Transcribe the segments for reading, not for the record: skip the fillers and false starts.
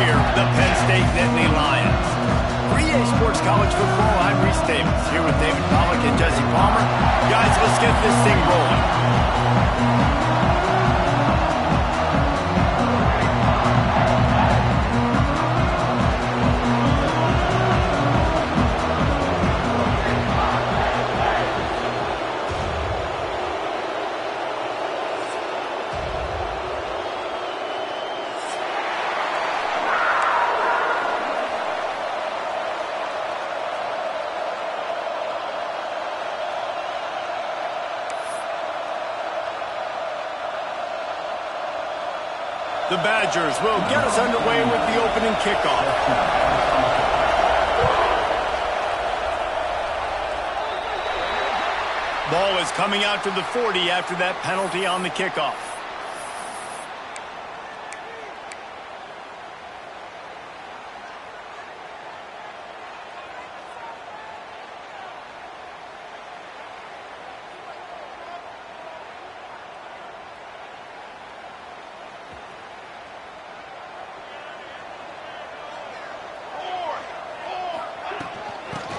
year, the Penn State Nittany Lions. For EA Sports College Football, I'm Reese Davis, here with David Pollack and Jesse Palmer. Guys, let's get this thing rolling. The Badgers will get us underway with the opening kickoff. Ball is coming out to the 40 after that penalty on the kickoff.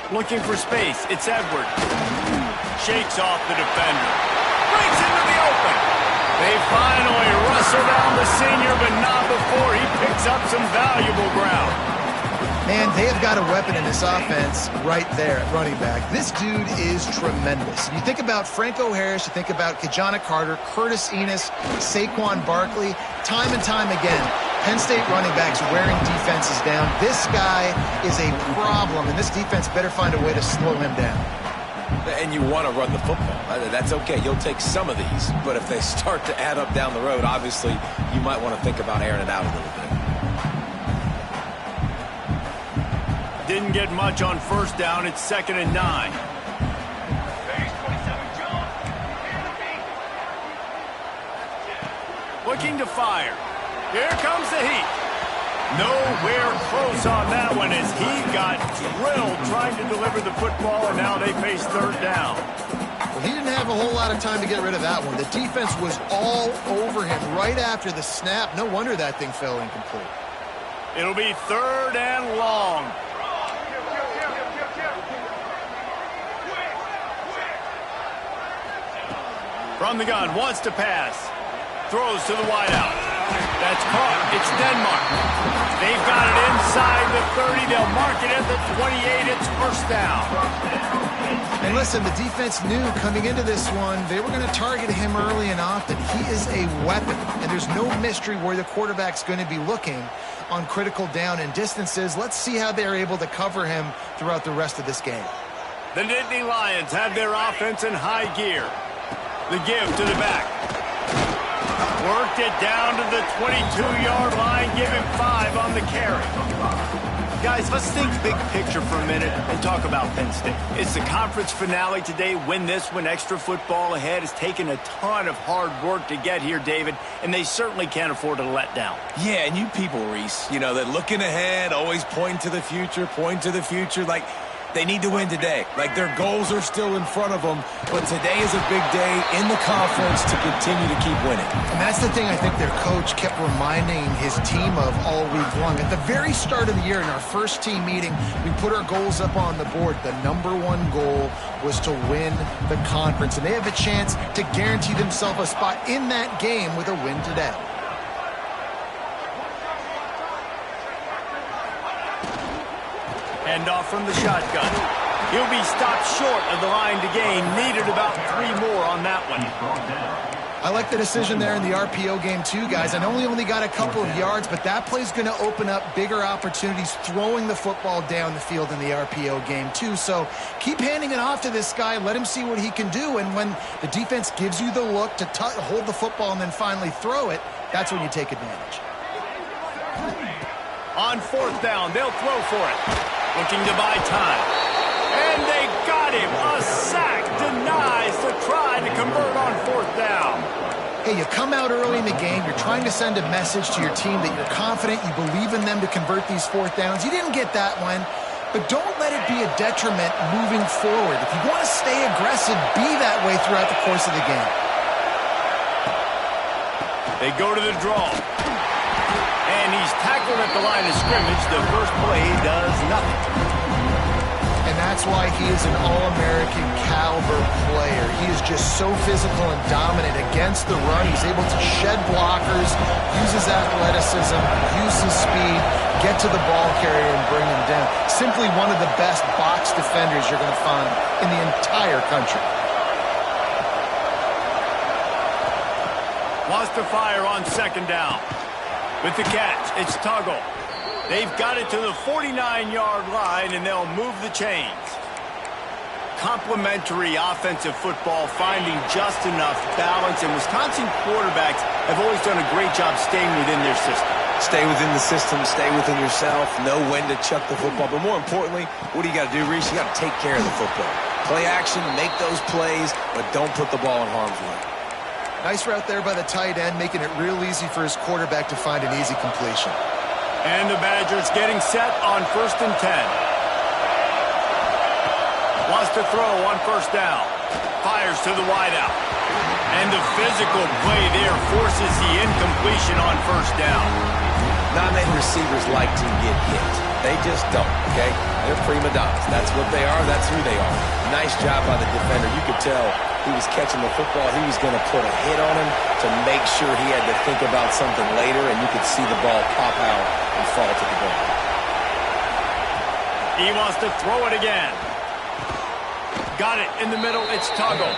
Looking for space, it's Edward. Shakes off the defender. Breaks into the open. They finally wrestle down the senior, but not before he picks up some valuable ground. Man, they have got a weapon in this offense right there at running back. This dude is tremendous. You think about Franco Harris, you think about Kajana Carter, Curtis Enos, Saquon Barkley, time and time again. Penn State running backs wearing defenses down. This guy is a problem, and this defense better find a way to slow him down. And you want to run the football. That's okay. You'll take some of these. But if they start to add up down the road, obviously, you might want to think about airing it out a little bit. Didn't get much on first down. It's 2nd and 9. Looking to fire. Here comes the heat. Nowhere close on that one as he got drilled trying to deliver the football, and now they face 3rd down. Well, he didn't have a whole lot of time to get rid of that one. The defense was all over him right after the snap. No wonder that thing fell incomplete. It'll be 3rd and long. From the gun, wants to pass. Throws to the wideout. That's caught. It's Denmark. They've got it inside the 30. They'll mark it at the 28. It's 1st down. And listen, the defense knew coming into this one, they were going to target him early and often. He is a weapon, and there's no mystery where the quarterback's going to be looking on critical down and distances. Let's see how they're able to cover him throughout the rest of this game. The Nittany Lions have their offense in high gear. The give to the back. Worked it down to the 22-yard line. Give him 5 on the carry. Guys, let's think big picture for a minute and talk about Penn State. It's the conference finale today. Win this one. Extra football ahead. Has taken a ton of hard work to get here, David, and they certainly can't afford to let down. Yeah, and you people, Reese, you know, that looking ahead, always point to the future, like they need to win today. Like their goals are still in front of them, but today is a big day in the conference to continue to keep winning. And that's the thing I think their coach kept reminding his team of all week long. At the very start of the year in our first team meeting, we put our goals up on the board. The #1 goal was to win the conference, and they have a chance to guarantee themselves a spot in that game with a win today. Hand off from the shotgun. He'll be stopped short of the line to gain. Needed about 3 more on that one. I like the decision there in the RPO game too, guys. I know he only got a couple of yards, but that play's going to open up bigger opportunities throwing the football down the field in the RPO game too. So keep handing it off to this guy. Let him see what he can do. And when the defense gives you the look to hold the football and then finally throw it, that's when you take advantage. On 4th down, they'll throw for it. Looking to buy time. And they got him. A sack denies the try to convert on 4th down. Hey, you come out early in the game. You're trying to send a message to your team that you're confident, you believe in them to convert these 4th downs. You didn't get that one, but don't let it be a detriment moving forward. If you want to stay aggressive, be that way throughout the course of the game. They go to the draw. And he's tackled at the line of scrimmage. The first play does nothing. And that's why he is an All-American caliber player. He is just so physical and dominant against the run. He's able to shed blockers, use his athleticism, use his speed, get to the ball carrier and bring him down. Simply one of the best box defenders you're going to find in the entire country. Wants to fire on second down. With the catch, it's Tuggle. They've got it to the 49-yard line, and they'll move the chains. Complementary offensive football, finding just enough balance, and Wisconsin quarterbacks have always done a great job staying within their system. Stay within the system, stay within yourself, know when to chuck the football. But more importantly, what do you got to do, Reese? You got to take care of the football. Play action, make those plays, but don't put the ball in harm's way. Nice route there by the tight end, making it real easy for his quarterback to find an easy completion. And the Badgers getting set on 1st and 10. Wants to throw on first down. Fires to the wideout. And the physical play there forces the incompletion on first down. Non-name receivers like to get hit. They just don't, okay? They're prima donnas. That's what they are. That's who they are. Nice job by the defender. You could tell he was catching the football. He was going to put a hit on him to make sure he had to think about something later, and you could see the ball pop out and fall to the ground. He wants to throw it again. Got it in the middle. It's Tuggle.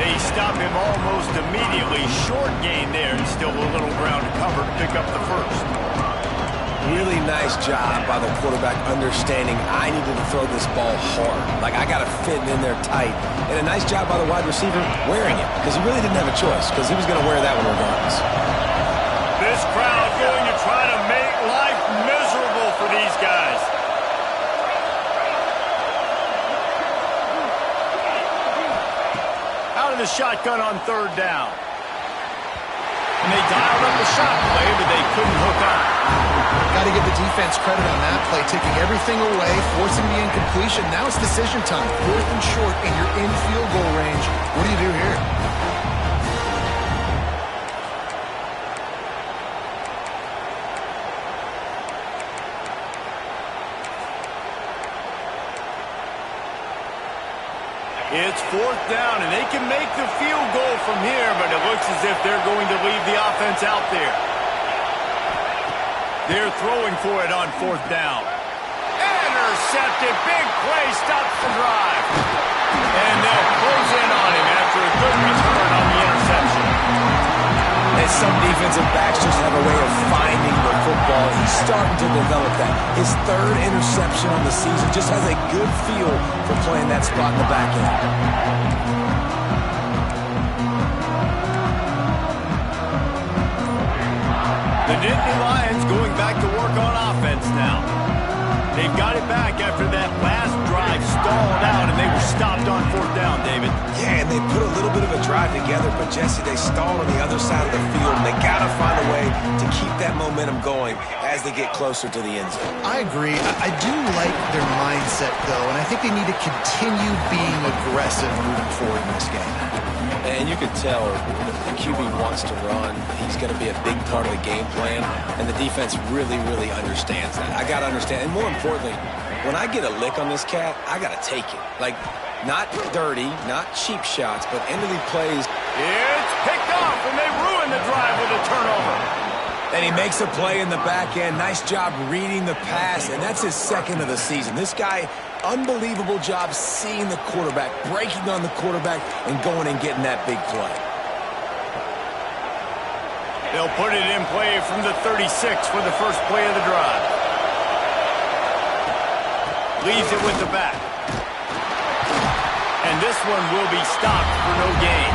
They stop him almost immediately. Short gain there, and still a little ground to cover to pick up the first. Really nice job by the quarterback understanding I needed to throw this ball hard. Like, I got to fit in there tight. And a nice job by the wide receiver wearing it, because he really didn't have a choice, because he was going to wear that one regardless. This crowd going to try to make life miserable for these guys. Out of the shotgun on third down. And they dialed up the shot play, but they couldn't hook up. Got to give the defense credit on that play, taking everything away, forcing the incompletion. Now it's decision time. 4th and short, and you're in field goal range. What do you do here? It's 4th down, and they can make the field goal from here, but it looks as if they're going to leave the offense out there. They're throwing for it on 4th down. Intercepted. Big play. Stops the drive. And they'll close in on him after a good return on the interception. And some defensive backs just have a way of finding the football. He's starting to develop that. His 3rd interception on the season just has a good feel for playing that spot in the back end. The Nittany Lions going back to work on offense now. They've got it back after that last drive stalled out, and they were stopped on 4th down, David. Yeah, and they put a little bit of a drive together, but, Jesse, they stalled on the other side of the field, and they got to find a way to keep that momentum going as they get closer to the end zone. I agree. I do like their mindset, though, and I think they need to continue being aggressive moving forward in this game. And you can tell the QB wants to run. He's going to be a big part of the game plan, and the defense really, really understands that. I got to understand, and more importantly, when I get a lick on this cat, I got to take it. Like, not dirty, not cheap shots, but end of the plays. It's picked off, and they ruin the drive with a turnover. And he makes a play in the back end. Nice job reading the pass, and that's his 2nd of the season. This guy, unbelievable job seeing the quarterback, breaking on the quarterback, and going and getting that big play. They'll put it in play from the 36 for the first play of the drive. Leaves it with the back. And this one will be stopped for no gain.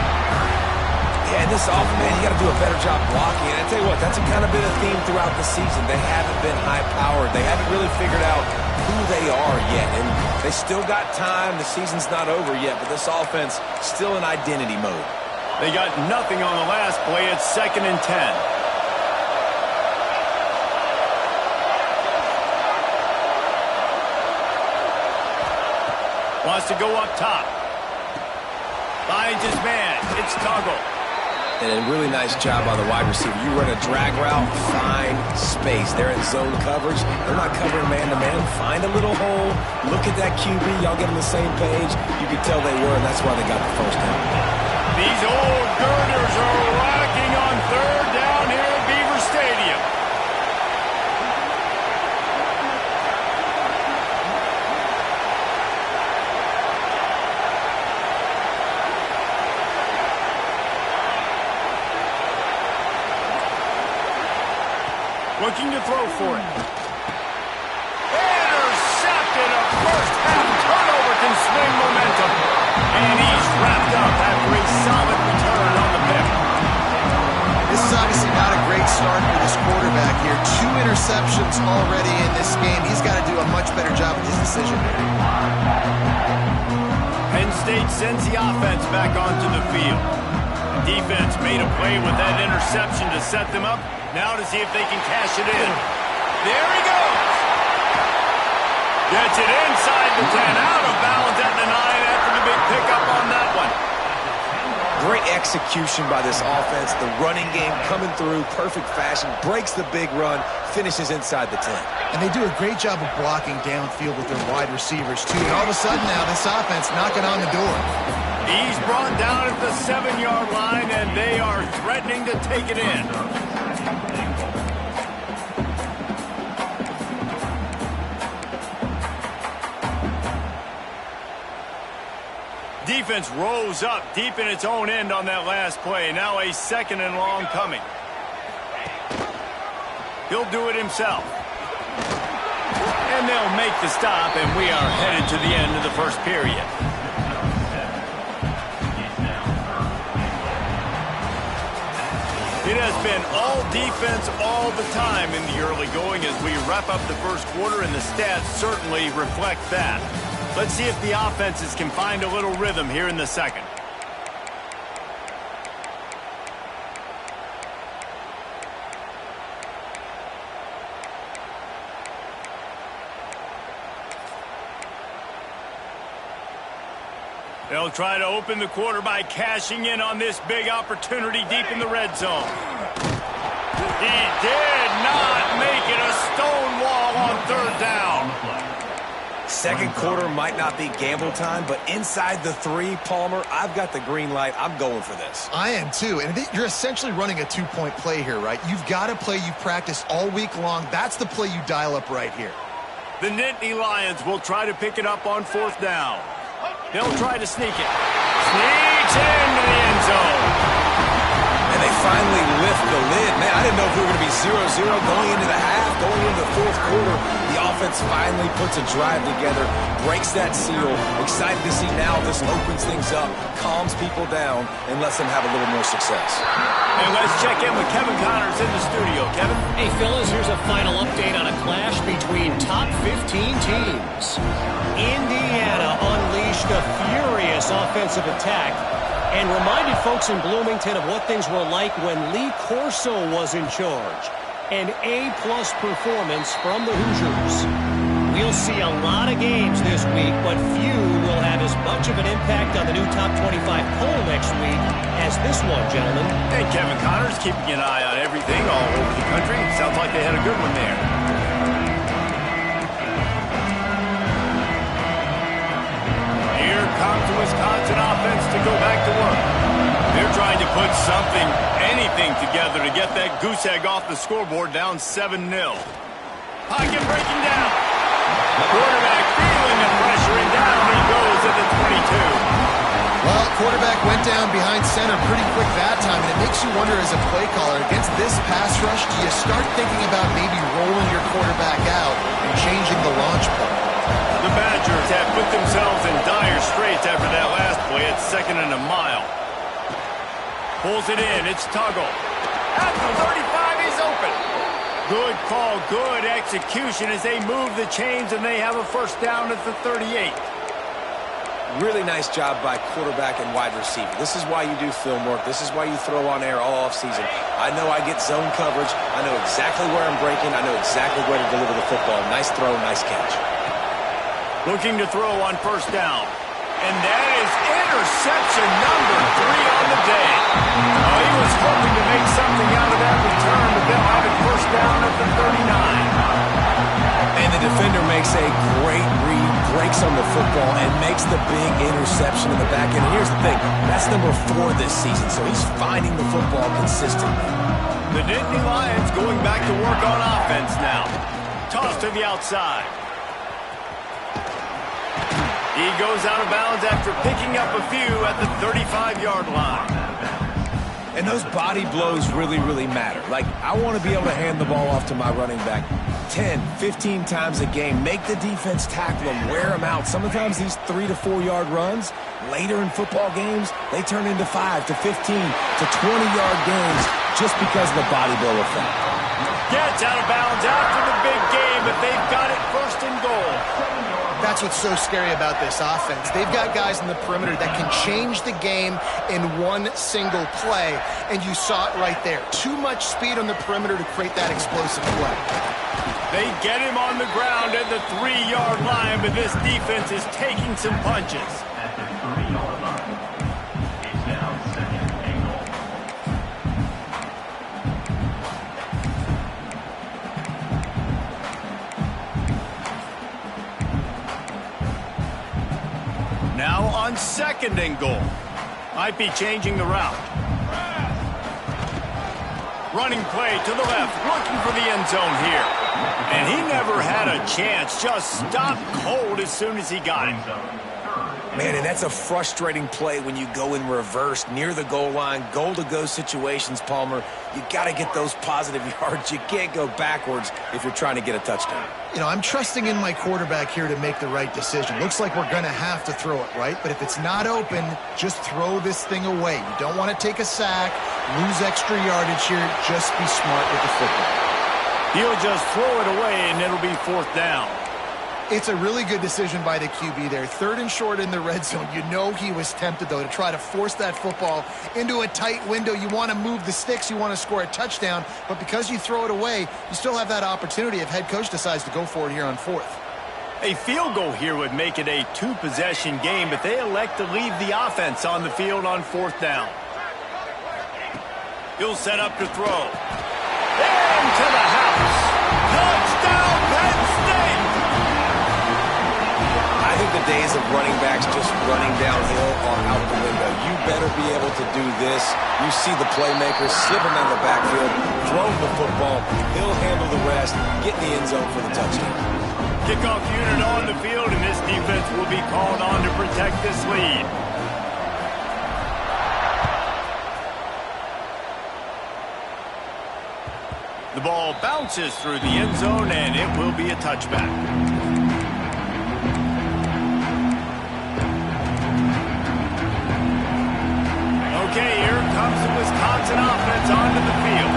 Yeah, and this offense, man, you got to do a better job blocking. And I tell you what, that's kind of been a theme throughout the season. They haven't been high-powered. They haven't really figured out who they are yet. And they still got time. The season's not over yet, but this offense still in identity mode. They got nothing on the last play. It's 2nd and 10. Wants to go up top. Finds his man. It's Tuggle. And a really nice job by the wide receiver. You run a drag route, find space. They're in zone coverage. They're not covering man-to-man. Find a little hole. Look at that QB. Y'all get on the same page. You could tell they were, and that's why they got the first down. These old girders are rocking on third down here at Beaver Stadium. Looking to throw for it. Intercepted. A first half turnover can swing momentum. And he's wrapped up after a solid return on the pick. This is obviously not a great start for this quarterback here. 2 interceptions already in this game. He's got to do a much better job with his decision making. Penn State sends the offense back onto the field. The defense made a play with that interception to set them up. Now to see if they can cash it in. There he goes. Gets it inside the 10. Out of bounds at the 9 after the big pickup on that one. Great execution by this offense. The running game coming through, perfect fashion. Breaks the big run, finishes inside the 10. And they do a great job of blocking downfield with their wide receivers, too. And all of a sudden now, this offense knocking on the door. He's brought down at the 7-yard line, and they are threatening to take it in. Defense rose up deep in its own end on that last play. Now a 2nd and long coming. He'll do it himself. And they'll make the stop, and we are headed to the end of the first period. It has been all defense all the time in the early going as we wrap up the first quarter, and the stats certainly reflect that. Let's see if the offenses can find a little rhythm here in the second. They'll try to open the quarter by cashing in on this big opportunity deep in the red zone. He did not make it a stone wall on third down. Second quarter might not be gamble time, but inside the 3, Palmer, I've got the green light. I'm going for this. I am too. And you're essentially running a 2-point play here, right? You've got a play you've practiced all week long. That's the play you dial up right here. The Nittany Lions will try to pick it up on 4th down. They'll try to sneak it. Sneaks it into the end zone. And they finally lift the lid. Man, I didn't know if we were going to be 0-0 going into the half, going into the 4th quarter. The offense finally puts a drive together, breaks that seal. Excited to see now this opens things up, calms people down, and lets them have a little more success. And let's check in with Kevin Connors in the studio. Kevin? Hey, fellas, here's a final update on a clash between top 15 teams. Indiana unleashed a furious offensive attack and reminded folks in Bloomington of what things were like when Lee Corso was in charge. An A-plus performance from the Hoosiers. We'll see a lot of games this week, but few will have as much of an impact on the new top 25 poll next week as this one, gentlemen. And Kevin Connors keeping an eye on everything all over the country. Sounds like they had a good one there. Here comes the Wisconsin offense to go back to work. They're trying to put something, anything together to get that goose egg off the scoreboard down 7-0. Pocket breaking down. The quarterback feeling the pressure, and down he goes at the 22. Well, quarterback went down behind center pretty quick that time, and it makes you wonder as a play caller, against this pass rush, do you start thinking about maybe rolling your quarterback out and changing the launch point? The Badgers have put themselves in dire straits after that last play at 2nd and a mile. Pulls it in, it's Tuggle. At the 35, he's open. Good call, good execution as they move the chains and they have a first down at the 38. Really nice job by quarterback and wide receiver. This is why you do film work. This is why you throw on air all offseason. I know I get zone coverage. I know exactly where I'm breaking. I know exactly where to deliver the football. Nice throw, nice catch. Looking to throw on first down. And that is interception number 3 on the day. Oh, he was a great read, breaks on the football, and makes the big interception in the back end. And here's the thing, that's number 4 this season, so he's finding the football consistently. The Nittany Lions going back to work on offense now. Toss to the outside. He goes out of bounds after picking up a few at the 35-yard line. And those body blows really, really matter. Like, I want to be able to hand the ball off to my running back 10, 15 times a game. Make the defense tackle him, wear him out. Sometimes these 3 to 4 yard runs, later in football games, they turn into 5 to 15 to 20-yard games just because of the body blow effect. Gets out of bounds after the big game, but they've got it first and goal. That's what's so scary about this offense. They've got guys in the perimeter that can change the game in one single play, and you saw it right there. Too much speed on the perimeter to create that explosive play. They get him on the ground at the 3-yard line, but this defense is taking some punches. Now on 2nd and goal. Might be changing the route. Running play to the left, looking for the end zone here. And he never had a chance, just stopped cold as soon as he got it. Man, and that's a frustrating play when you go in reverse near the goal line, goal-to-go situations, Palmer. You got to get those positive yards. You can't go backwards if you're trying to get a touchdown. You know, I'm trusting in my quarterback here to make the right decision. Looks like we're going to have to throw it, right? But if it's not open, just throw this thing away. You don't want to take a sack, lose extra yardage here. Just be smart with the football. He'll just throw it away, and it'll be 4th down. It's a really good decision by the QB there. 3rd and short in the red zone. You know he was tempted, though, to try to force that football into a tight window. You want to move the sticks. You want to score a touchdown. But because you throw it away, you still have that opportunity if head coach decides to go for it here on 4th. A field goal here would make it a 2-possession game, but they elect to leave the offense on the field on 4th down. He'll set up to throw. Into the house. Touchdown, Penn State! I think the days of running backs just running downhill are out the window. You better be able to do this. You see the playmaker slipping down the backfield, throwing the football. He'll handle the rest, get in the end zone for the touchdown. Kickoff unit on the field, and this defense will be called on to protect this lead. The ball bounces through the end zone, and it will be a touchback. Okay, here comes the Wisconsin offense onto the field.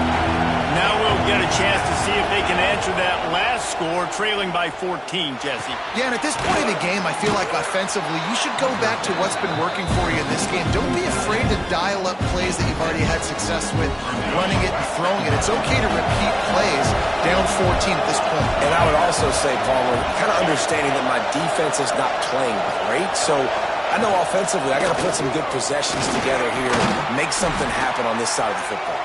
Now we'll get a chance to see if they can answer that last score, trailing by 14, Jesse. Yeah, and at this point in the game, I feel like offensively, you should go back to what's been working for you in this game. Don't be afraid to dial up plays that you've already had success with, running it and throwing it. It's okay to repeat plays down 14 at this point. And I would also say, Palmer, kind of understanding that my defense is not playing great, so I know offensively I got to put some good possessions together here, make something happen on this side of the football.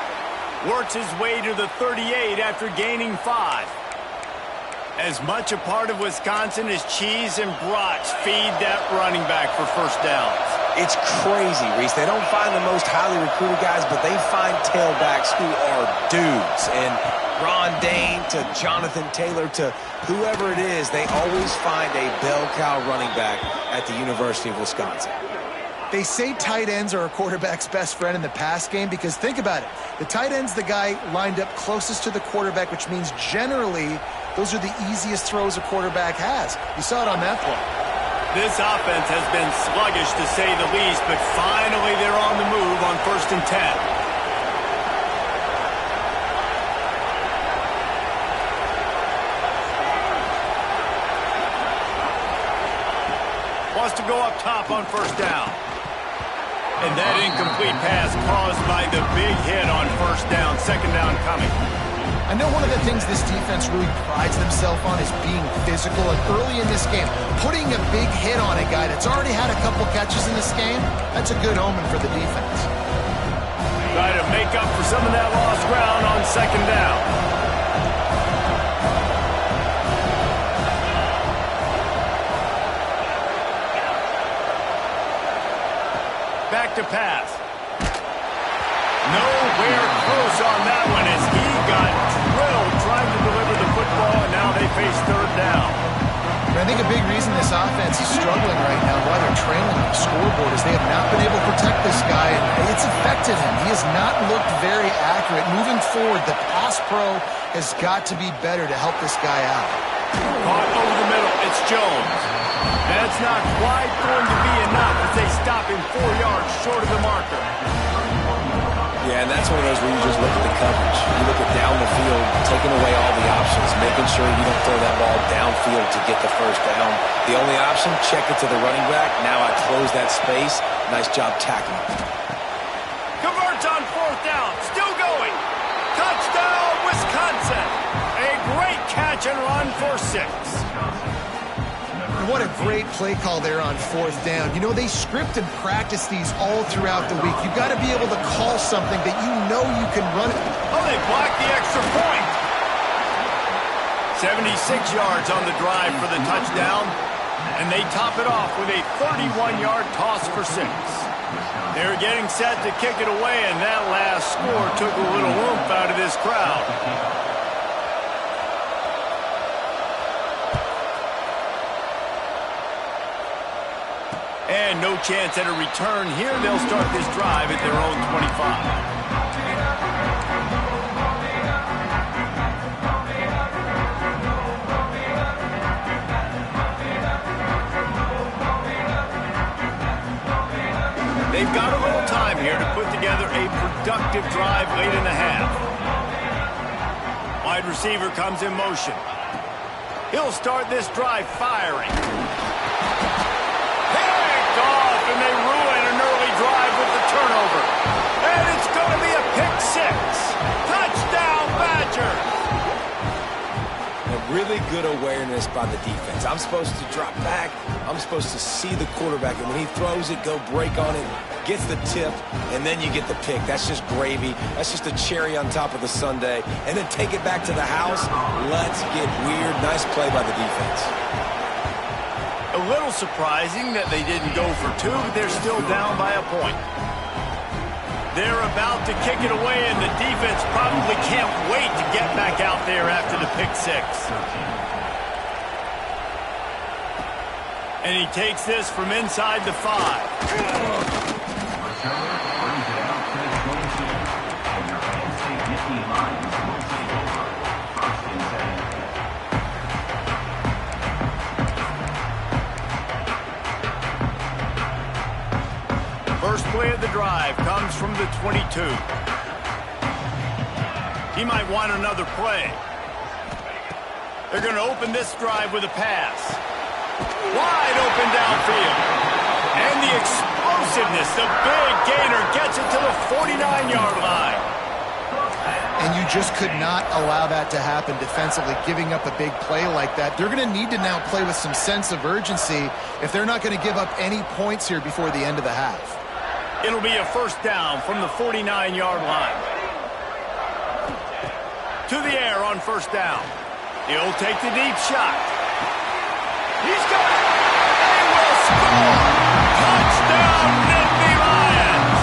Works his way to the 38 after gaining 5. As much a part of Wisconsin as cheese and brats feed that running back for first downs. It's crazy, Reese. They don't find the most highly recruited guys, but they find tailbacks who are dudes. And Ron Dane to Jonathan Taylor to whoever it is, they always find a bell cow running back at the University of Wisconsin. They say tight ends are a quarterback's best friend in the pass game because think about it. The tight end's the guy lined up closest to the quarterback, which means generally those are the easiest throws a quarterback has. You saw it on that play. This offense has been sluggish to say the least, but finally they're on the move on 1st and 10. Wants to go up top on 1st down. And that incomplete pass caused by the big hit on 1st down. 2nd down coming. I know one of the things this defense really prides themselves on is being physical. And early in this game, putting a big hit on a guy that's already had a couple catches in this game, that's a good omen for the defense. Try to make up for some of that lost ground on 2nd down. back to pass. Nowhere close on that one as he got drilled trying to deliver the football, and now they face third down. I think a big reason this offense is struggling right now, why they're trailing on the scoreboard, is they have not been able to protect this guy, and it's affected him. He has not looked very accurate. Moving forward, the pass pro has got to be better to help this guy out. Caught over the middle. It's Jones. That's not quite going to be enough as they stop him 4 yards short of the marker. Yeah, and that's one of those where you just look at the coverage. You look at down the field, taking away all the options, making sure you don't throw that ball downfield to get the first down. The only option, check it to the running back. Now I close that space. Nice job tackling. Converts on fourth down. Still going. Touchdown, Wisconsin. A great catch and run for 6. What a great play call there on fourth down. You know, they script and practice these all throughout the week. You've got to be able to call something that you know you can run it. Oh, they blocked the extra point. 76 yards on the drive for the touchdown, and they top it off with a 31-yard toss for 6. They're getting set to kick it away, and that last score took a little oomph out of this crowd. And no chance at a return here. They'll start this drive at their own 25. They've got a little time here to put together a productive drive late in the half. Wide receiver comes in motion. He'll start this drive firing. And they ruin an early drive with the turnover. And it's going to be a pick 6. Touchdown, Badgers. A really good awareness by the defense. I'm supposed to drop back. I'm supposed to see the quarterback. And when he throws it, go break on it, gets the tip, and then you get the pick. That's just gravy. That's just a cherry on top of the sundae. And then take it back to the house. Let's get weird. Nice play by the defense. A little surprising that they didn't go for 2, but they're still down by a point. They're about to kick it away, and the defense probably can't wait to get back out there after the pick 6. And he takes this from inside the 5. First play of the drive comes from the 22. He might want another play. They're going to open this drive with a pass. Wide open downfield. And the explosiveness, the big gainer gets it to the 49-yard line. And you just could not allow that to happen defensively, giving up a big play like that. They're going to need to now play with some sense of urgency if they're not going to give up any points here before the end of the half. It'll be a first down from the 49-yard line. To the air on first down. He'll take the deep shot. He's got it. They will score. Touchdown, Nittany Lions.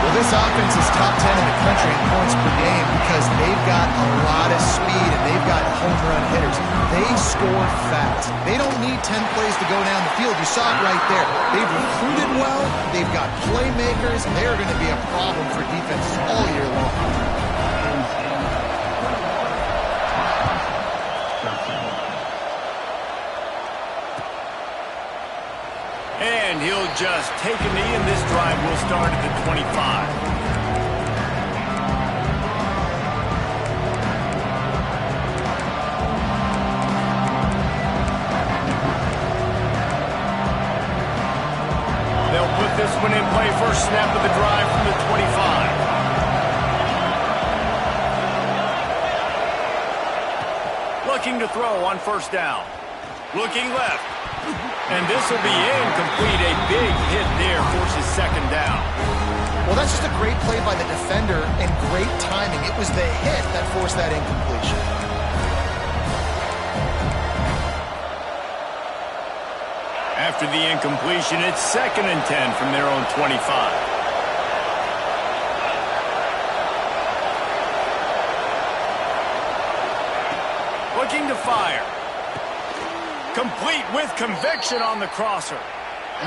Well, this offense is top 10 in the country in points per game because they've got a lot of speed and they've got home run hitters. They score fast. They don't need 10 plays to go down the field. You saw it right there. They've recruited well. They've got playmakers. They're going to be a problem for defenses all year long. And he'll just take a knee, and this drive will start at the 25. They'll put this one in play first snap of the drive from the 25. Looking to throw on first down. Looking left. And this will be incomplete. A big hit there forces second down. Well, that's just a great play by the defender and great timing. It was the hit that forced that incompletion. After the incompletion, it's 2nd and 10 from their own 25. Looking to fire. Complete with conviction on the crosser.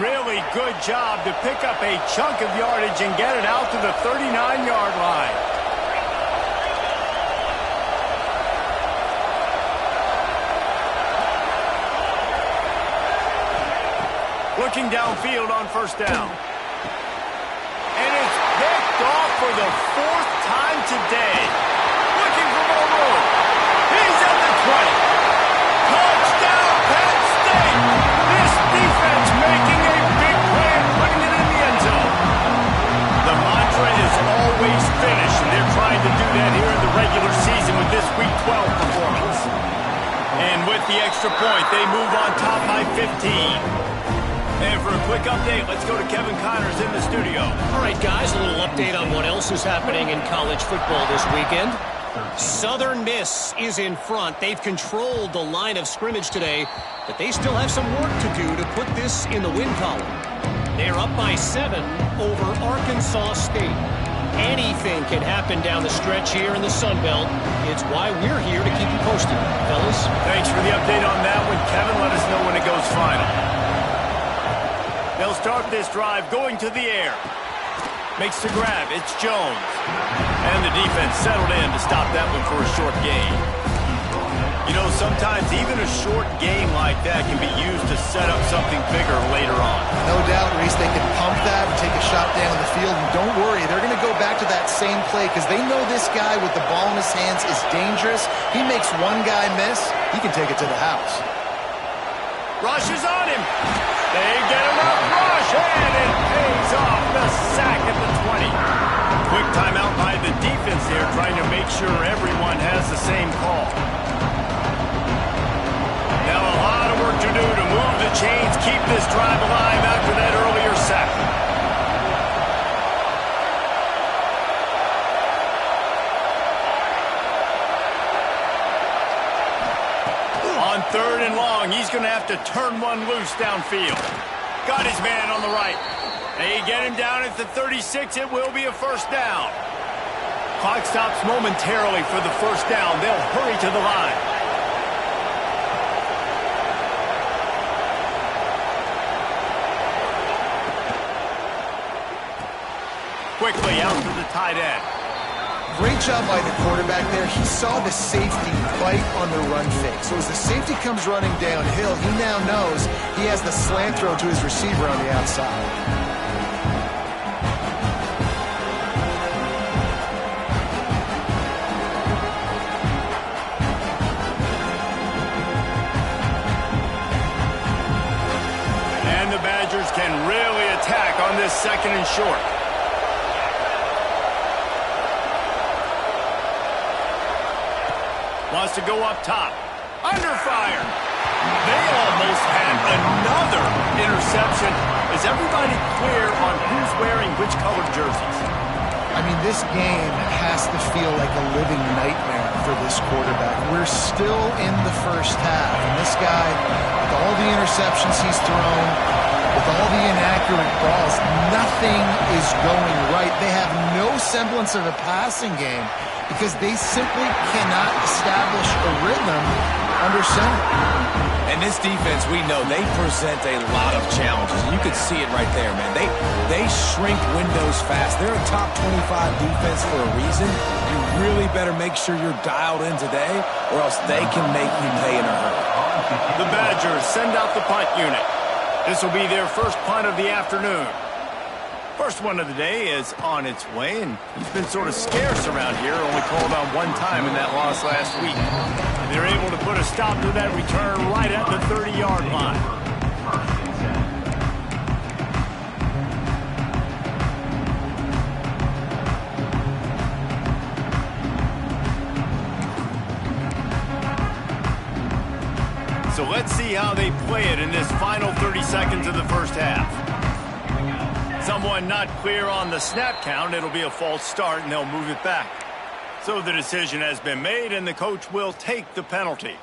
Really good job to pick up a chunk of yardage and get it out to the 39-yard line. Looking downfield on 1st down. And it's picked off for the 4th time today. Looking for more room. He's at the 20. Touchdown, Penn State. This defense making a big play and putting it in the end zone. The mantra is always finish, and they're trying to do that here in the regular season with this Week 12 performance. And with the extra point, they move on top by 15. And for a quick update, let's go to Kevin Connors in the studio. All right, guys, a little update on what else is happening in college football this weekend. Southern Miss is in front. They've controlled the line of scrimmage today, but they still have some work to do to put this in the win column. They're up by 7 over Arkansas State. Anything can happen down the stretch here in the Sun Belt. It's why we're here to keep you posted, fellas. Thanks for the update on that one, Kevin. Let us know when it goes final. They'll start this drive going to the air. Makes the grab. It's Jones. And the defense settled in to stop that one for a short gain. You know, sometimes even a short game like that can be used to set up something bigger later on. No doubt, Reese, they can pump that and take a shot down the field. And don't worry, they're going to go back to that same play because they know this guy with the ball in his hands is dangerous. He makes one guy miss, he can take it to the house. Rush is on him. They get him up, rush, and it pays off. The sack at the 20. Quick timeout by the defense there, trying to make sure everyone has the same call. Now a lot of work to do to move the chains, keep this drive alive after that earlier sack. On 3rd and long, he's going to have to turn one loose downfield. Got his man on the right. They get him down at the 36. It will be a 1st down. Clock stops momentarily for the 1st down. They'll hurry to the line. Quickly out to the tight end. Great job by the quarterback there. He saw the safety bite on the run fake. So as the safety comes running downhill, he now knows he has the slant throw to his receiver on the outside. And the Badgers can really attack on this 2nd and short. Wants to go up top. Under fire. They almost had another interception. Is everybody clear on who's wearing which colored jerseys? I mean, this game has to feel like a living nightmare for this quarterback. We're still in the 1st half, and this guy, with all the interceptions he's thrown, with all the inaccurate balls, nothing is going right. They have no semblance of a passing game because they simply cannot establish a rhythm under center. And this defense, we know, they present a lot of challenges. You can see it right there, man. They shrink windows fast. They're a top 25 defense for a reason. You really better make sure you're dialed in today, or else they can make you pay in a hurry. The Badgers send out the punt unit. This will be their 1st punt of the afternoon. First one of the day is on its way, and he's been sort of scarce around here, only called on one time in that loss last week. And they're able to put a stop to that return right at the 30-yard line. So let's see how they play it in this final 30 seconds of the 1st half. Someone not clear on the snap count. It'll be a false start, and they'll move it back. So the decision has been made, and the coach will take the penalty.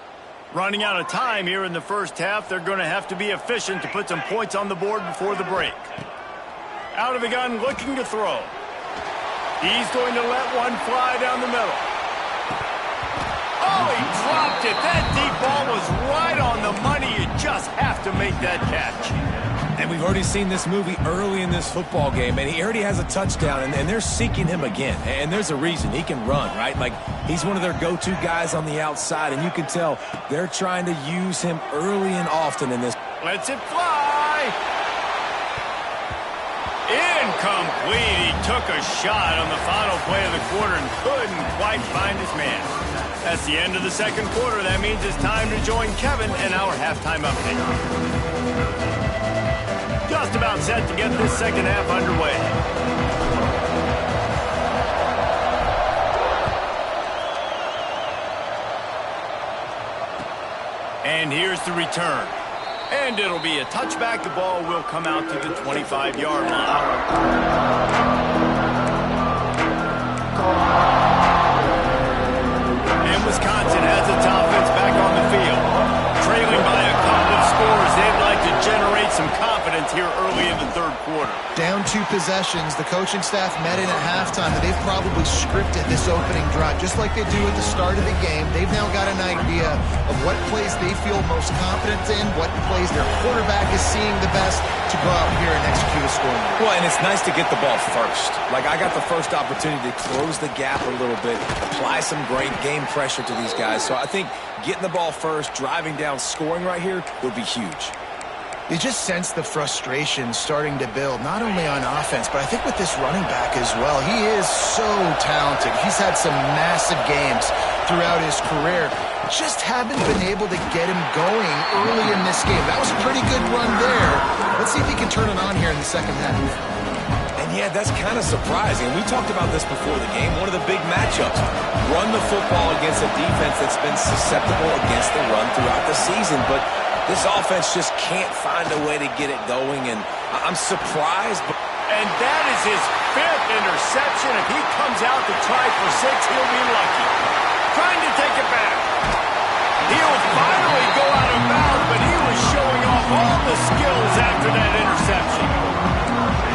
Running out of time here in the first half, they're going to have to be efficient to put some points on the board before the break. Out of the gun, looking to throw. He's going to let one fly down the middle. Oh, he dropped it. That deep ball was right on the money. You just have to make that catch. And we've already seen this movie early in this football game, and he already has a touchdown, and they're seeking him again. And there's a reason. He can run, right? Like, he's one of their go-to guys on the outside, and you can tell they're trying to use him early and often in this. Lets it fly. Incomplete. He took a shot on the final play of the quarter and couldn't quite find his man. That's the end of the second quarter. That means it's time to join Kevin in our halftime update. Just about set to get this second half underway. And here's the return. And it'll be a touchback. The ball will come out to the 25-yard line. And Wisconsin has its offense back on the field. Trailing by a couple of scores, they'd like to generate some confidence here early in the third quarter. Down 2 possessions. The coaching staff met in at halftime, and they've probably scripted this opening drive just like they do at the start of the game. They've now got an idea of what plays they feel most confident in, what plays their quarterback is seeing the best to go out here and execute a scoring. Well, and it's nice to get the ball first. Like, I got the first opportunity to close the gap a little bit, apply some great game pressure to these guys. So I think getting the ball first, driving down, scoring right here would be huge. You just sense the frustration starting to build, not only on offense, but I think with this running back as well. He is so talented. He's had some massive games throughout his career. Just haven't been able to get him going early in this game. That was a pretty good run there. Let's see if he can turn it on here in the second half. And yeah, that's kind of surprising. We talked about this before the game. One of the big matchups. Run the football against a defense that's been susceptible against the run throughout the season. But this offense just can't find a way to get it going, and I'm surprised. And that is his 5th interception. If he comes out to try for 6, he'll be lucky. Trying to take it back. He'll finally go out of bounds, but he was showing off all the skills after that interception.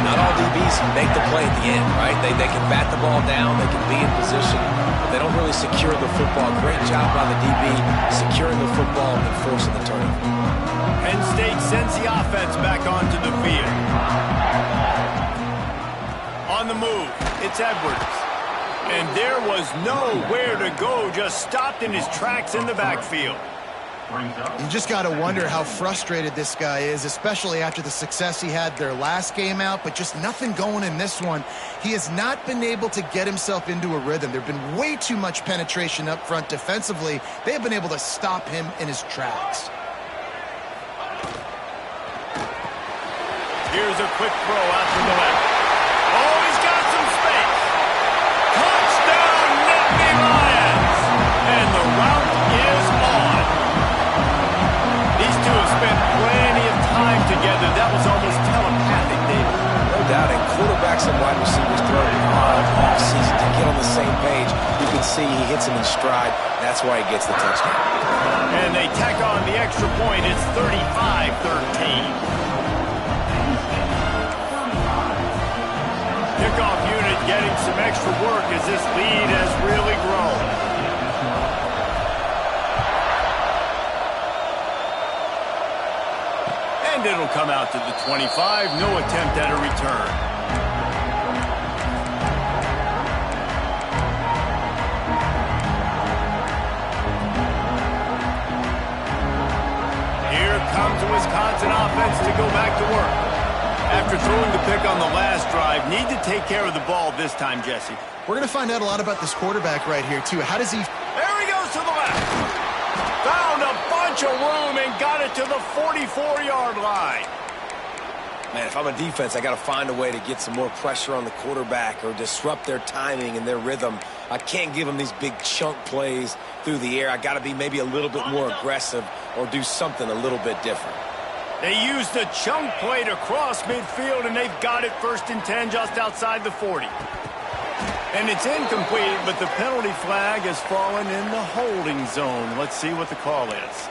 Not all DBs make the play at the end, right? They can bat the ball down, they can be in position, but they don't really secure the football. Great job by the DB securing the football and forcing the turnover. Penn State sends the offense back onto the field. On the move, it's Edwards. And there was nowhere to go, just stopped in his tracks in the backfield. You just got to wonder how frustrated this guy is, especially after the success he had their last game out, but just nothing going in this one. He has not been able to get himself into a rhythm. There have been way too much penetration up front defensively. They have been able to stop him in his tracks. Here's a quick throw out to the left. Oh, he's got some space. Touchdown, Nittany Lions! And the route is on. These two have spent plenty of time together. That was almost telepathic, David. No doubt, and quarterbacks and wide receivers throw a lot of off-season to get on the same page. You can see he hits him in stride. That's why he gets the touchdown. And they tack on the extra point. It's 35-13. Kickoff unit getting some extra work as this lead has really grown. And it'll come out to the 25. No attempt at a return. Here comes the Wisconsin offense to go back to work. After throwing the pick on the last drive, need to take care of the ball this time, Jesse. We're going to find out a lot about this quarterback right here, too. How does he... There he goes to the left. Found a bunch of room and got it to the 44-yard line. Man, if I'm a defense, I got to find a way to get some more pressure on the quarterback or disrupt their timing and their rhythm. I can't give them these big chunk plays through the air. I got to be maybe a little bit more aggressive or do something a little bit different. They used the chunk play to cross midfield, and they've got it 1st and 10 just outside the 40. And it's incomplete, but the penalty flag has fallen in the holding zone. Let's see what the call is.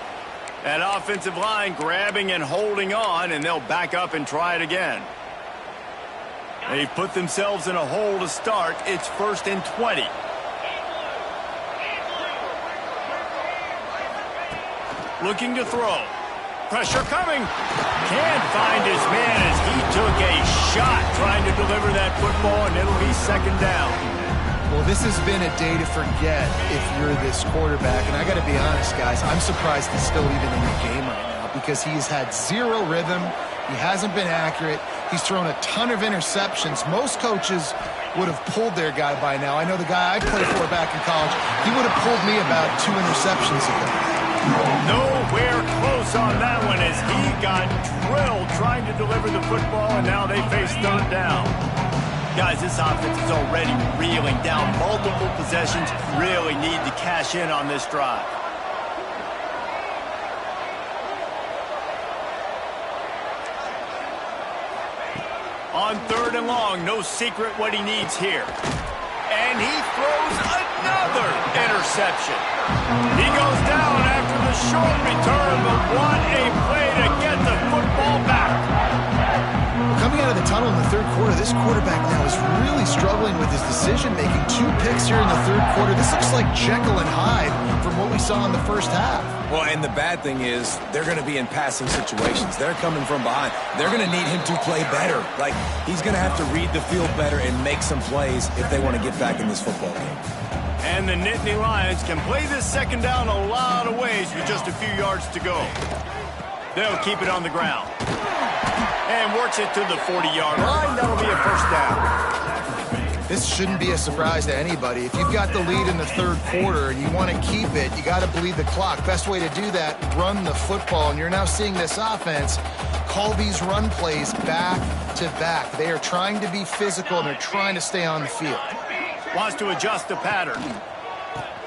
That offensive line grabbing and holding on, and they'll back up and try it again. They've put themselves in a hole to start. It's 1st and 20. Looking to throw. Pressure coming. Can't find his man as he took a shot trying to deliver that football, and it'll be 2nd down. Well, this has been a day to forget if you're this quarterback. And I got to be honest, guys, I'm surprised he's still even in the game right now because he's had zero rhythm. He hasn't been accurate. He's thrown a ton of interceptions. Most coaches would have pulled their guy by now. I know the guy I played for back in college, he would have pulled me about 2 interceptions ago. Nowhere close on that one as he got drilled trying to deliver the football, and now they face 3rd down. Guys, this offense is already reeling down multiple possessions. Really need to cash in on this drive. On 3rd and long, no secret what he needs here. And he throws another interception. He goes down after the short return, but what a play to get the football back. Coming out of the tunnel in the 3rd quarter, this quarterback now is really struggling with his decision-making. 2 picks here in the 3rd quarter. This looks like Jekyll and Hyde from what we saw in the 1st half. Well, and the bad thing is they're going to be in passing situations. They're coming from behind. They're going to need him to play better. Like, he's going to have to read the field better and make some plays if they want to get back in this football game. And the Nittany Lions can play this 2nd down a lot of ways with just a few yards to go. They'll keep it on the ground. And works it to the 40-yard line. That'll be a 1st down. This shouldn't be a surprise to anybody. If you've got the lead in the 3rd quarter and you want to keep it, you got to bleed the clock. Best way to do that, run the football. And you're now seeing this offense call these run plays back to back. They are trying to be physical, and they're trying to stay on the field. Wants to adjust the pattern.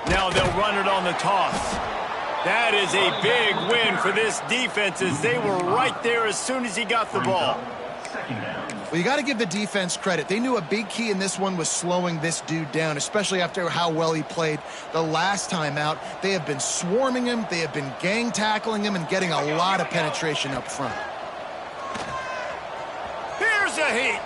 Now they'll run it on the toss. That is a big win for this defense as they were right there as soon as he got the ball. Well, you got to give the defense credit. They knew a big key in this one was slowing this dude down, especially after how well he played the last time out. They have been swarming him. They have been gang tackling him and getting a lot of penetration up front. Here's a heat.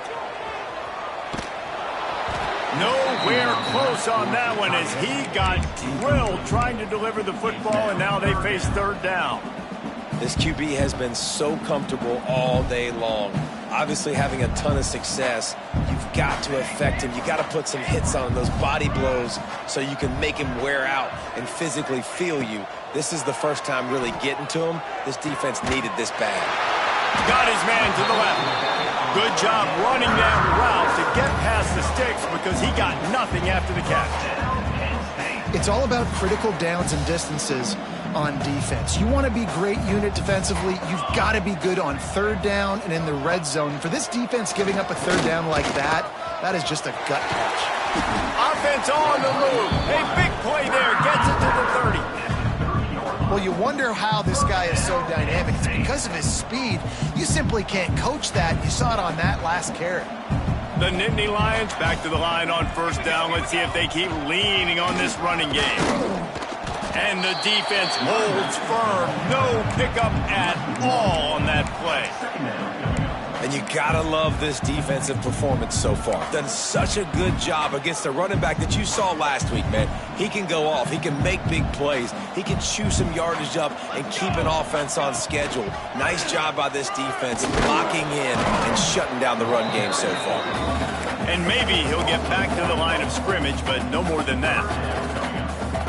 Nowhere close on that one as he got drilled trying to deliver the football, and now they face 3rd down. This QB has been so comfortable all day long. Obviously having a ton of success. You've got to affect him. You got to put some hits on him, those body blows, so you can make him wear out and physically feel you. This is the first time really getting to him. This defense needed this bad. Got his man to the left. Good job running that route to get past the sticks because he got nothing after the catch. It's all about critical downs and distances on defense. You want to be great unit defensively, you've got to be good on 3rd down and in the red zone. For this defense giving up a 3rd down like that, that is just a gut punch. Offense on the move. A big play there. Gets it to the 30. Well, you wonder how this guy is so dynamic. It's because of his speed. You simply can't coach that. You saw it on that last carry. The Nittany Lions back to the line on 1st down. Let's see if they keep leaning on this running game. And the defense holds firm. No pickup at all on that play. And you gotta love this defensive performance so far. Done such a good job against the running back that you saw last week, man. He can go off. He can make big plays. He can chew some yardage up and keep an offense on schedule. Nice job by this defense locking in and shutting down the run game so far. And maybe he'll get back to the line of scrimmage, but no more than that.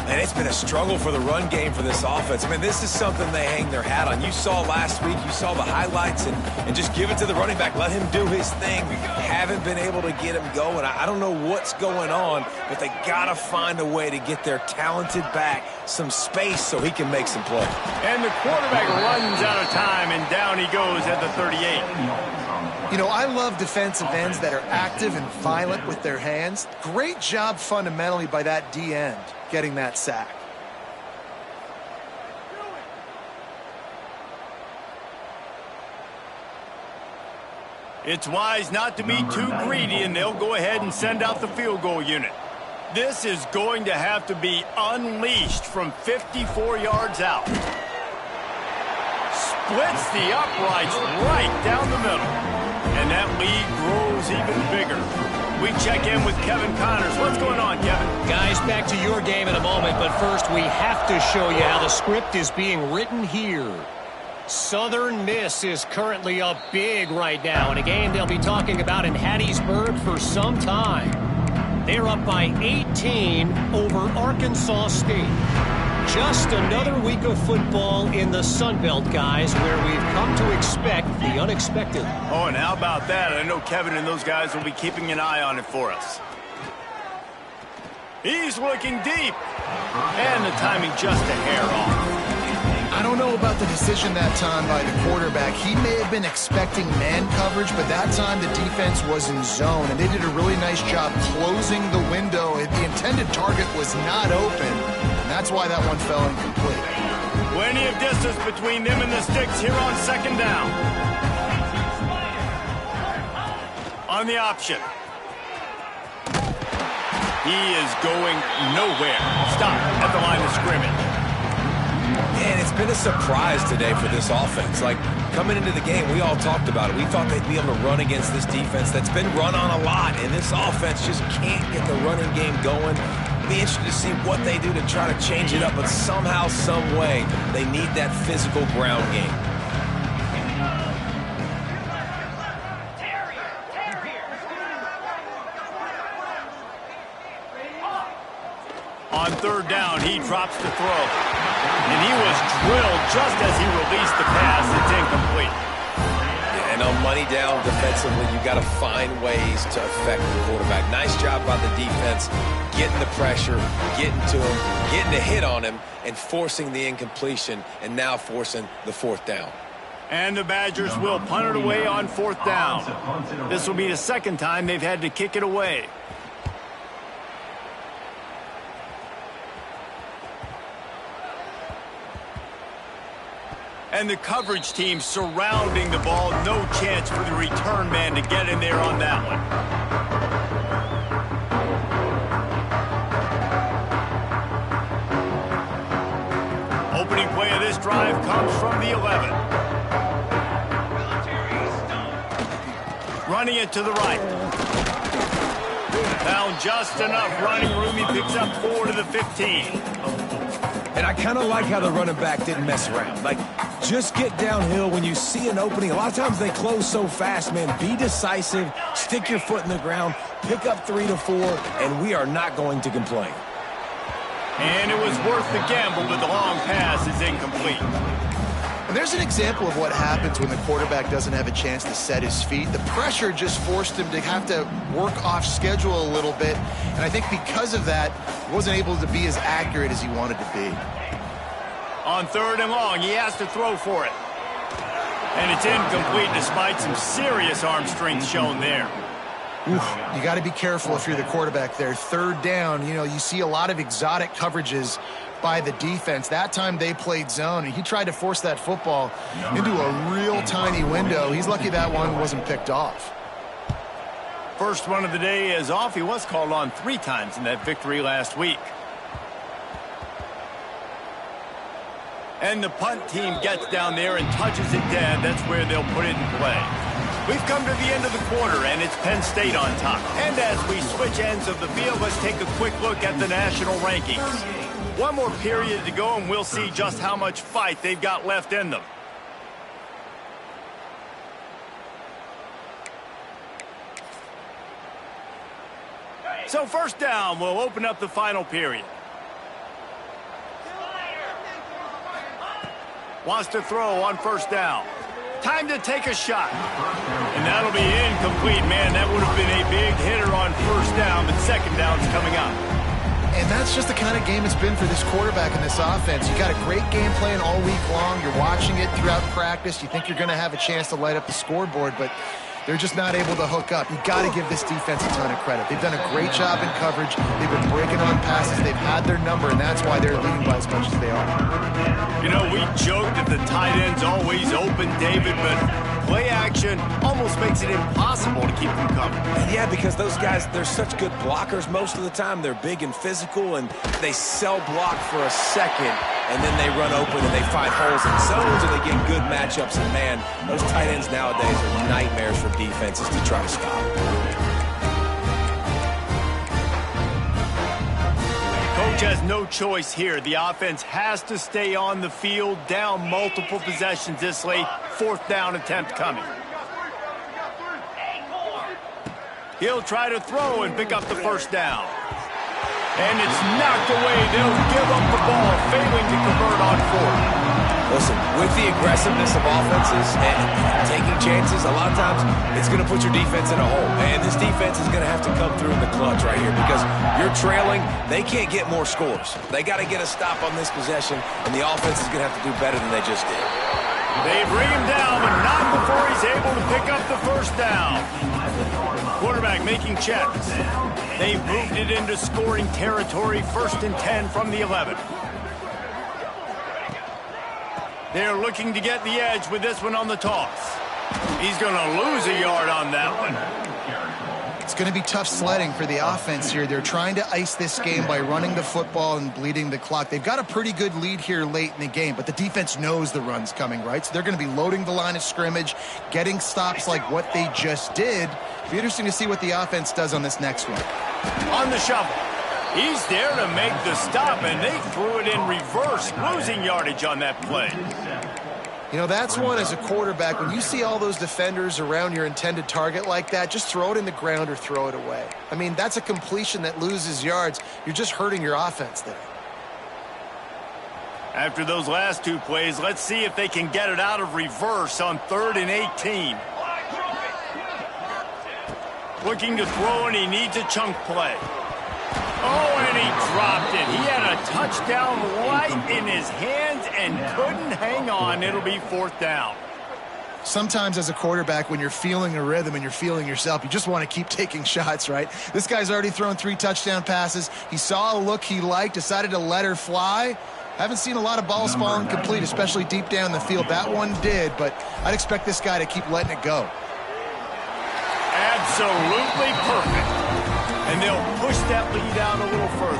And it's been a struggle for the run game for this offense. I mean, this is something they hang their hat on. You saw last week, you saw the highlights, and just give it to the running back. Let him do his thing. Haven't been able to get him going. I don't know what's going on, but they got to find a way to get their talented back some space so he can make some play. And the quarterback runs out of time, and down he goes at the 38. You know, I love defensive ends that are active and violent with their hands. Great job fundamentally by that D end getting that sack. It's wise not to be too greedy, and they'll go ahead and send out the field goal unit. This is going to have to be unleashed from 54 yards out. splits the uprights right down the middle. And that lead grows even bigger. We check in with Kevin Connors. What's going on, Kevin? Guys, back to your game in a moment, but first we have to show you how the script is being written here. Southern Miss is currently up big right now in a game they'll be talking about in Hattiesburg for some time. They're up by 18 over Arkansas State. Just another week of football in the Sun Belt, guys, where we've come to expect the unexpected. Oh, and how about that? I know Kevin and those guys will be keeping an eye on it for us. He's looking deep. And the timing just a hair off. I don't know about the decision that time by the quarterback. He may have been expecting man coverage, but that time the defense was in zone, and they did a really nice job closing the window. The intended target was not open, and that's why that one fell incomplete. Plenty of distance between them and the sticks here on second down. On the option. He is going nowhere. Stop at the line of scrimmage. Man, it's been a surprise today for this offense. Like, coming into the game, we all talked about it. We thought they'd be able to run against this defense that's been run on a lot, and this offense just can't get the running game going. It'll be interesting to see what they do to try to change it up, but somehow, some way, they need that physical ground game. On third down, he drops the throw. And he was drilled just as he released the pass. It's incomplete. Yeah, and on money down defensively, you've got to find ways to affect the quarterback. Nice job by the defense, getting the pressure, getting to him, getting a hit on him, and forcing the incompletion, and now forcing the fourth down. And the Badgers will punt it away on fourth down. This will be the second time they've had to kick it away. And the coverage team surrounding the ball. No chance for the return man to get in there on that one. Opening play of this drive comes from the 11. Running it to the right. Found just enough running room. He picks up 4 to the 15. And I kind of like how the running back didn't mess around. Like, just get downhill when you see an opening. A lot of times they close so fast, man. Be decisive, stick your foot in the ground, pick up 3 to 4, and we are not going to complain. And it was worth the gamble, but the long pass is incomplete. And there's an example of what happens when the quarterback doesn't have a chance to set his feet. The pressure just forced him to have to work off schedule a little bit. And I think because of that, he wasn't able to be as accurate as he wanted to be. On third and long, he has to throw for it. And it's incomplete despite some serious arm strength shown there. Oof, you got to be careful if you're the quarterback there. Third down, you know, you see a lot of exotic coverages by the defense. That time they played zone, and he tried to force that football into a real tiny window. He's lucky that one wasn't picked off. First one of the day is off. He was called on 3 times in that victory last week. And the punt team gets down there and touches it dead. That's where they'll put it in play. We've come to the end of the quarter, and it's Penn State on top. And as we switch ends of the field, let's take a quick look at the national rankings. One more period to go, and we'll see just how much fight they've got left in them. So first down, we'll open up the final period. Wants to throw on first down. Time to take a shot. And that'll be incomplete, man. That would have been a big hitter on first down, but second down's coming up. And that's just the kind of game it's been for this quarterback in this offense. You got a great game plan all week long. You're watching it throughout practice. You think you're going to have a chance to light up the scoreboard, but they're just not able to hook up. You got to give this defense a ton of credit. They've done a great job in coverage. They've been breaking on passes. They've had their number, and that's why they're leading by as much as they are. You know, we joked that the tight end's always open, David, but play action almost makes it impossible to keep them coming. Yeah, because those guys, they're such good blockers most of the time. They're big and physical, and they sell block for a second, and then they run open and they find holes in zones and they get good matchups. And, man, those tight ends nowadays are nightmares for defenses to try to stop. Coach has no choice here. The offense has to stay on the field, down multiple possessions this late. 4th down attempt coming. He'll try to throw and pick up the first down. And it's knocked away. They'll give up the ball, failing to convert on 4th. Listen, with the aggressiveness of offenses and taking chances, a lot of times it's going to put your defense in a hole. And this defense is going to have to come through in the clutch right here because you're trailing. They can't get more scores. They got to get a stop on this possession, and the offense is going to have to do better than they just did. They bring him down, but not before he's able to pick up the first down. Quarterback making checks. They've moved it into scoring territory, 1st and 10 from the 11. They're looking to get the edge with this one on the toss. He's going to lose a yard on that one. It's going to be tough sledding for the offense here. They're trying to ice this game by running the football and bleeding the clock. They've got a pretty good lead here late in the game, but the defense knows the run's coming, right? So they're going to be loading the line of scrimmage, getting stops like what they just did. It'll be interesting to see what the offense does on this next one. On the shovel. He's there to make the stop, and they threw it in reverse, losing yardage on that play. You know, that's one as a quarterback. When you see all those defenders around your intended target like that, just throw it in the ground or throw it away. I mean, that's a completion that loses yards. You're just hurting your offense there. After those last 2 plays, let's see if they can get it out of reverse on 3rd and 18. Looking to throw, and he needs a chunk play. Oh, and he dropped it. He had a touchdown right in his hands and couldn't hang on. It'll be 4th down. Sometimes as a quarterback, when you're feeling a rhythm and you're feeling yourself, you just want to keep taking shots, right? This guy's already thrown 3 touchdown passes. He saw a look he liked, decided to let her fly. Haven't seen a lot of balls falling complete, especially deep down the field. That one did, but I'd expect this guy to keep letting it go. Absolutely perfect. And they'll push that lead out a little further.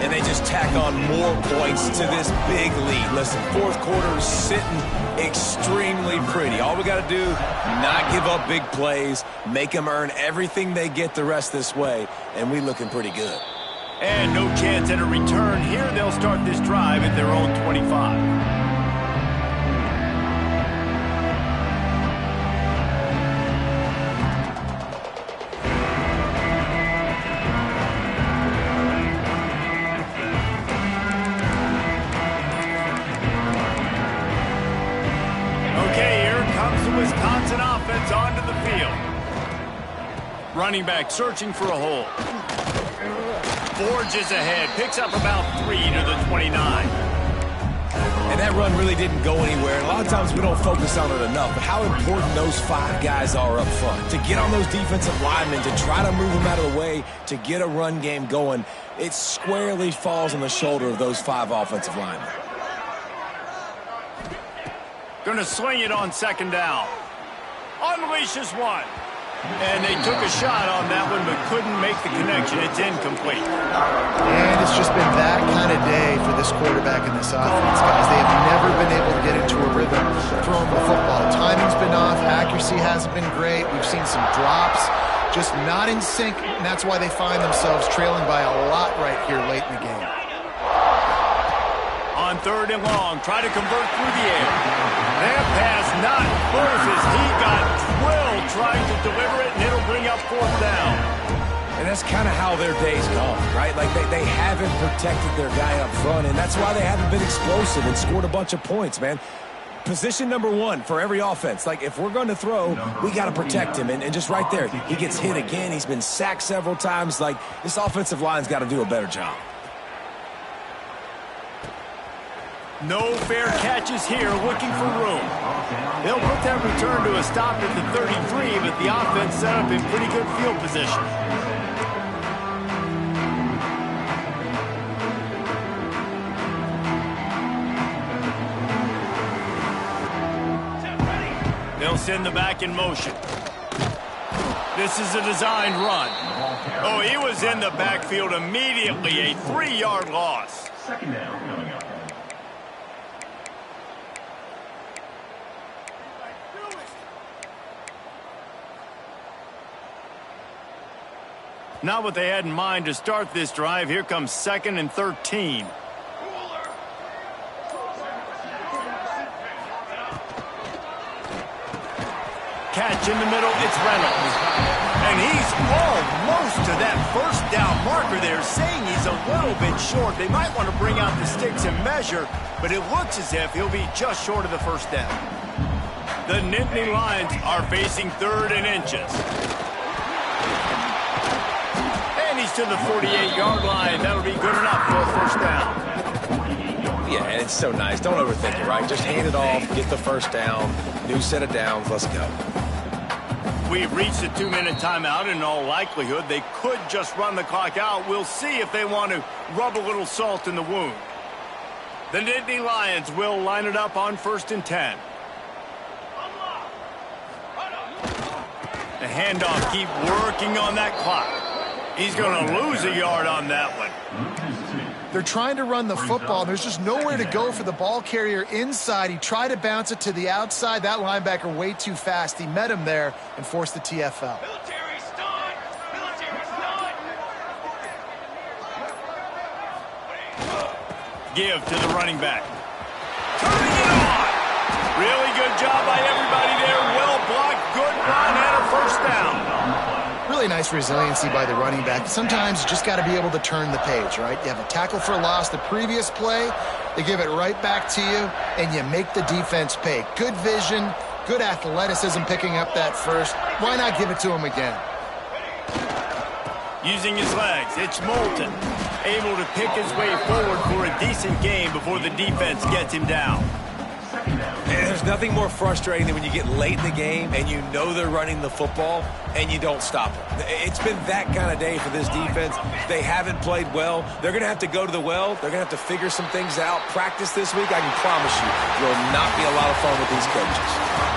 And they just tack on more points to this big lead. Listen, 4th quarter is sitting extremely pretty. All we got to do, not give up big plays, make them earn everything they get the rest this way, and we looking pretty good. And no chance at a return here. They'll start this drive at their own 25. Wisconsin offense onto the field. Running back searching for a hole. Forges ahead, picks up about 3 to the 29. And that run really didn't go anywhere. And a lot of times we don't focus on it enough, but how important those 5 guys are up front. To get on those defensive linemen, to try to move them out of the way, to get a run game going, it squarely falls on the shoulder of those 5 offensive linemen. Going to swing it on 2nd down. Unleashes one. And they took a shot on that one, but couldn't make the connection. It's incomplete. And it's just been that kind of day for this quarterback and this offense, guys. They have never been able to get into a rhythm throwing the football. Timing's been off. Accuracy hasn't been great. We've seen some drops. Just not in sync, and that's why they find themselves trailing by a lot right here late in the game. On 3rd and long, try to convert through the air. That pass not close as he got drilled trying to deliver it, and it'll bring up 4th down. And that's kind of how their day's gone, right? Like they haven't protected their guy up front, and that's why they haven't been explosive and scored a bunch of points, man. Position number 1 for every offense. Like, if we're going to throw, we got to protect him. And just right there, he gets hit again. He's been sacked several times. Like, this offensive line's got to do a better job. No fair catches here, looking for room. They'll put that return to a stop at the 33, but the offense set up in pretty good field position. They'll send the back in motion. This is a designed run. Oh, he was in the backfield immediately, a 3-yard loss. 2nd down coming up. Not what they had in mind to start this drive. Here comes 2nd and 13. Catch in the middle, it's Reynolds. And he's almost to that first down marker there, saying he's a little bit short. They might want to bring out the sticks and measure, but it looks as if he'll be just short of the first down. The Nittany Lions are facing 3rd and inches. And he's to the 48-yard line. That'll be good enough for a first down. Yeah, and it's so nice. Don't overthink it, right? Just hand it off, get the first down, new set of downs, let's go. We've reached a 2-minute timeout. In all likelihood, they could just run the clock out. We'll see if they want to rub a little salt in the wound. The Nittany Lions will line it up on 1st and 10. The handoff, keep working on that clock. He's going to lose a yard on that one. They're trying to run the football. There's just nowhere to go for the ball carrier inside. He tried to bounce it to the outside. That linebacker way too fast. He met him there and forced the TFL. Military stun! Military stun! Give to the running back. Turning it on! Really good job by everybody there. Well blocked, good run, and a first down. Really nice resiliency by the running back. Sometimes you just got to be able to turn the page, right? You have a tackle for loss the previous play, they give it right back to you, and you make the defense pay. Good vision, good athleticism picking up that first. Why not give it to him again? Using his legs, it's Moulton. Able to pick his way forward for a decent game before the defense gets him down. And there's nothing more frustrating than when you get late in the game and you know they're running the football and you don't stop them. It's been that kind of day for this defense. They haven't played well. They're going to have to go to the well. They're going to have to figure some things out. Practice this week, I can promise you, will not be a lot of fun with these coaches.